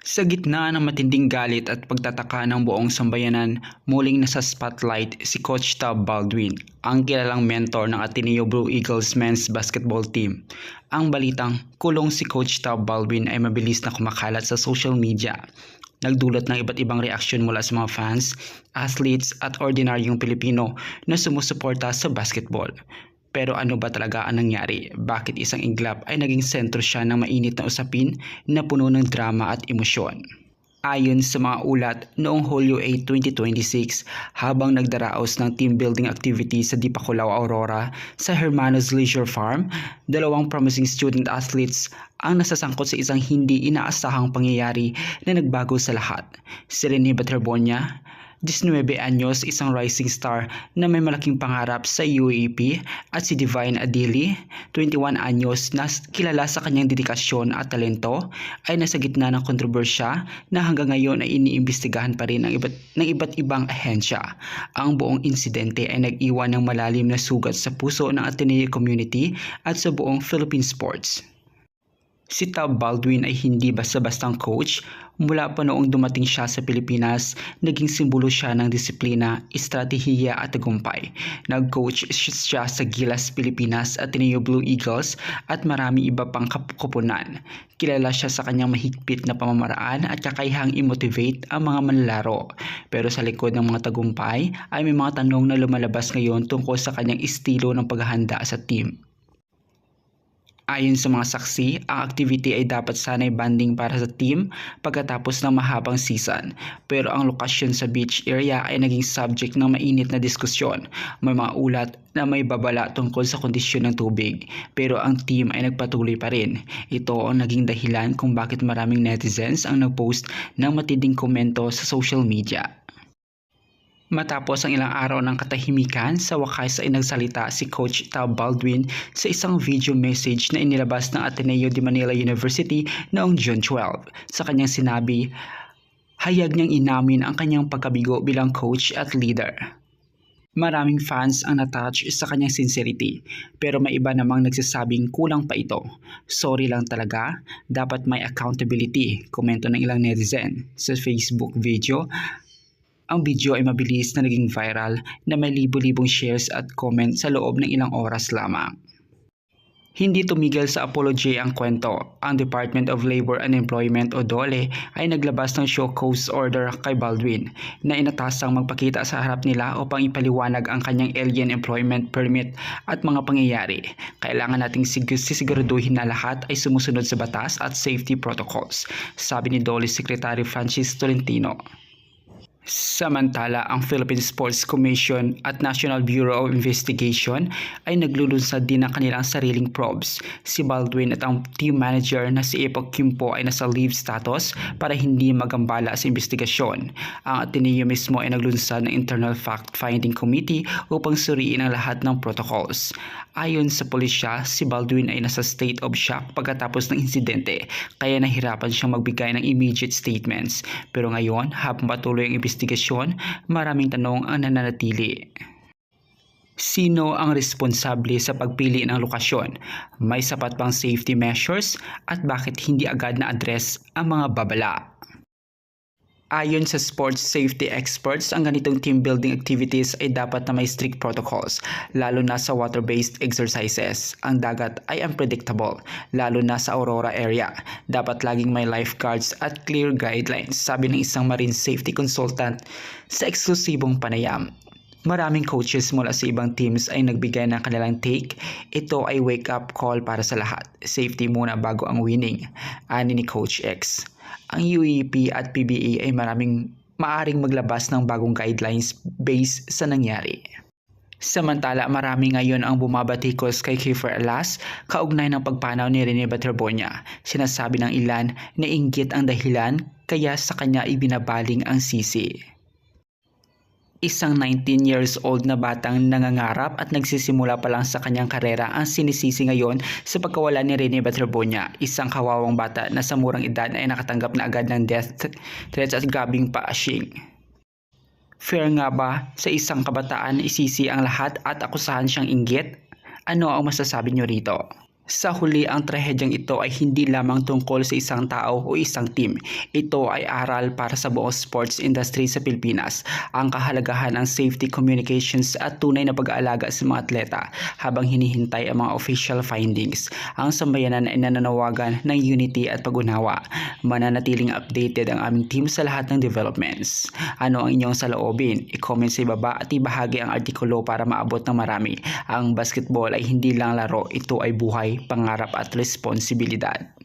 Sa gitna ng matinding galit at pagtataka ng buong sambayanan, muling nasa spotlight si Coach Tab Baldwin, ang kilalang mentor ng Ateneo Blue Eagles men's basketball team. Ang balitang kulong si Coach Tab Baldwin ay mabilis na kumakalat sa social media. Nagdulot ng iba't ibang reaksyon mula sa mga fans, athletes at ordinaryong Pilipino na sumusuporta sa basketball. Pero ano ba talaga ang nangyari? Bakit isang iglap ay naging sentro siya ng mainit na usapin na puno ng drama at emosyon? Ayon sa mga ulat, noong Hulyo 8, 2026, habang nagdaraos ng team building activity sa Dipakulaw, Aurora, sa Hermanos Leisure Farm, dalawang promising student athletes ang nasasangkot sa isang hindi inaasahang pangyayari na nagbago sa lahat. Si Rene Baterbonia, 19 anyos, isang rising star na may malaking pangarap sa UAAP, at si Divine Adili, 21 anyos, na kilala sa kanyang dedikasyon at talento, ay nasa gitna ng kontrobersya na hanggang ngayon ay iniimbestigahan pa rin ng iba't ibang ahensya. Ang buong insidente ay nag-iwan ng malalim na sugat sa puso ng Ateneo community at sa buong Philippine sports. Si Tab Baldwin ay hindi basta-bastang coach. Mula pa noong dumating siya sa Pilipinas, naging simbolo siya ng disiplina, estratehiya at tagumpay. Nag-coach siya sa Gilas, Pilipinas, Ateneo Blue Eagles at marami iba pang kapunan. Kilala siya sa kanyang mahigpit na pamamaraan at kakayahang i-motivate ang mga manlalaro. Pero sa likod ng mga tagumpay ay may mga tanong na lumalabas ngayon tungkol sa kanyang estilo ng paghahanda sa team. Ayon sa mga saksi, ang activity ay dapat sanay banding para sa team pagkatapos ng mahabang season. Pero ang lokasyon sa beach area ay naging subject ng mainit na diskusyon. May mga ulat na may babala tungkol sa kondisyon ng tubig, pero ang team ay nagpatuloy pa rin. Ito ang naging dahilan kung bakit maraming netizens ang nagpost ng matinding komento sa social media. Matapos ang ilang araw ng katahimikan, sa wakas ay nagsalita si Coach Tab Baldwin sa isang video message na inilabas ng Ateneo de Manila University noong June 12. Sa kanyang sinabi, hayag niyang inamin ang kanyang pagkabigo bilang coach at leader. Maraming fans ang na-touch sa kanyang sincerity, pero may iba namang nagsasabing kulang pa ito. Sorry lang talaga, dapat may accountability, komento ng ilang netizen. Sa Facebook video, ang video ay mabilis na naging viral na may libo-libong shares at comment sa loob ng ilang oras lamang. Hindi tumigil sa apology ang kwento. Ang Department of Labor and Employment o DOLE ay naglabas ng show cause order kay Baldwin na inatasang magpakita sa harap nila upang ipaliwanag ang kanyang alien employment permit at mga pangyayari. Kailangan nating sisiguraduhin na lahat ay sumusunod sa batas at safety protocols, sabi ni DOLE Secretary Francis Tolentino. Samantala, ang Philippine Sports Commission at National Bureau of Investigation ay naglulunsad din ng kanilang sariling probes. Si Baldwin at ang team manager na si Epok Kimpo ay nasa leave status para hindi magambala sa investigasyon. Ang Ateneo mismo ay naglunsad ng Internal Fact-Finding Committee upang suriin ang lahat ng protocols. Ayon sa pulisya, si Baldwin ay nasa state of shock pagkatapos ng insidente, kaya nahirapan siyang magbigay ng immediate statements. Pero ngayon, habang patuloy ang investigasyon, maraming tanong ang nananatili. Sino ang responsable sa pagpili ng lokasyon? May sapat bang safety measures? At bakit hindi agad na-address ang mga babala? Ayon sa sports safety experts, ang ganitong team building activities ay dapat na may strict protocols, lalo na sa water-based exercises. Ang dagat ay unpredictable, lalo na sa Aurora area. Dapat laging may lifeguards at clear guidelines, sabi ng isang marine safety consultant sa eksklusibong panayam. Maraming coaches mula sa ibang teams ay nagbigay ng kanilang take. Ito ay wake-up call para sa lahat. Safety muna bago ang winning, ani ni Coach X. Ang UAAP at PBA ay maaring maglabas ng bagong guidelines based sa nangyari. Samantala, marami ngayon ang bumabatikos kay Kiefer Alas kaugnay ng pagpanaw ni Rene Baterbonia. Sinasabi ng ilan na inggit ang dahilan kaya sa kanya ibinabaling ang sisi. Isang 19 years old na batang nangangarap at nagsisimula pa lang sa kanyang karera ang sinisisi ngayon sa pagkawala ni Rene Baterbonia, isang kawawang bata na sa murang edad ay nakatanggap na agad ng death threats at grabing paashing. Fair nga ba sa isang kabataan isisi ang lahat at akusahan siyang inggit? Ano ang masasabi niyo rito? Sa huli, ang trahedyang ito ay hindi lamang tungkol sa isang tao o isang team. Ito ay aral para sa buong sports industry sa Pilipinas. Ang kahalagahan ng safety communications at tunay na pag-aalaga sa mga atleta habang hinihintay ang mga official findings. Ang sambayanan ay nananawagan ng unity at pag-unawa. Mananatiling updated ang aming team sa lahat ng developments. Ano ang inyong saloobin? I-comment sa ibaba at ibahagi ang artikulo para maabot ng marami. Ang basketball ay hindi lang laro, ito ay buhay, pangarap at responsibilidad.